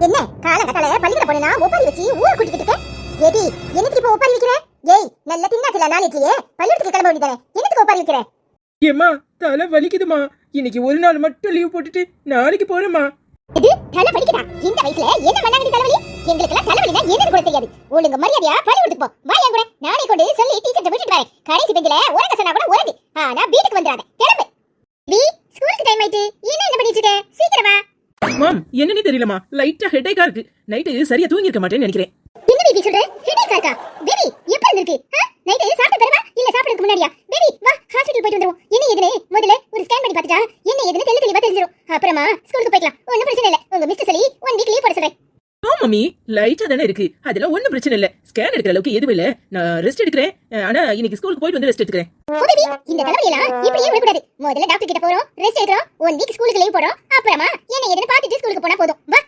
என்ன காலகட்டல பள்ளிக்கூட போனா ஒப்பாரி வச்சு ஊரை கூட்டிக்கிட்டு இருக்க? ஏடி என்னத்துக்கு இப்ப ஒப்பாரி வைக்கிற? ஏய் நல்ல தின்னாச்சல நாளைக்கே பள்ளிக்கூடத்துக்கு கிளம்ப வேண்டியதானே, என்னத்துக்கு ஒப்பாரி வைக்கிற? ஏம்மா தலை வலிக்குதுமா, இன்னைக்கு ஒரு நாள் மட்டும் லீவ் போட்டுட்டு நாளைக்கு போறேம்மா. இது தலை வலிக்குதா? இந்த வயசுல என்ன மண்ணாங்கடி தலைவலி? எங்களுக்கெல்லாம் தலைவலினா என்னன்னு கூட தெரியாது. ஒழுங்கு மரியாதையா பள்ளிக்கூடத்துக்கு போ. வா என் கூட, நானே கொண்டு சொல்லி டீச்சர்ட்ட விட்டுட்டு வரேன். கடைசி பெஞ்சில உறங்க சொன்னா கூட உறங்கு, ஆனா வீட்டுக்கு வந்துடாத. கிளம்பு. பி ஸ்கூலுக்கு டைம் ஆயிட்டு. என்ன பண்ணிட்டு இருக்க? சீக்கிரம் வா. மாம் என்னன்னு தெரியலமா, லைட்டா ஹெட்டேக்கா இருக்கு. நைட்டு சரியா தூங்கி இருக்க மாட்டேன்னு நினைக்கிறேன். என்ன பேபி சொல்ற? ஹெடேக்கா இருக்கா? பேபி எப்ப இருக்கு? நைட் சாப்பிட்டு பெறவா இல்ல சாப்பிடுறதுக்கு முன்னாடியா? பேபி வா ஹாஸ்பிடல் போயிட்டு வந்துருவோம். என்ன ஏதுனே முதல்ல ஒரு ஸ்கேன் பண்ணி பார்த்துட்டா என்ன ஏதுனே தெளிவா தெரிஞ்சிரும். அப்புறமா ஸ்கூலுக்கு போய்க்கலாம். ஒண்ணும் பிரச்சனை இல்ல. உங்க மிஸ்டர் சொல்லி 1 வீக் லீவ் போட சொல்றேன். ஆ மம்மி, லைட்டா தானே இருக்கு, அதெல்லாம் ஒண்ணும் பிரச்சனை இல்ல. ஸ்கேன் எடுக்கிற அளவுக்கு எதுவும் இல்ல. நான் ரெஸ்ட் எடுக்கிறேன். ஆனா இன்னைக்கு ஸ்கூலுக்கு போயிட்டு வந்து ரெஸ்ட் எடுக்கிறேன். ஓ பேபி, இந்த தலைவலியெல்லாம் இப்படியே விடக்கூடாது. முதல்ல டாக்டர் கிட்ட போறோம், ரெஸ்ட் எடுக்கிறோம், 1 வீக் ஸ்கூலுக்கு லீவ் போடுறோம். அப்புறமா என்ன ஏதுன்னு பார்த்துட்டு ஸ்கூலுக்கு போனா போதும். வா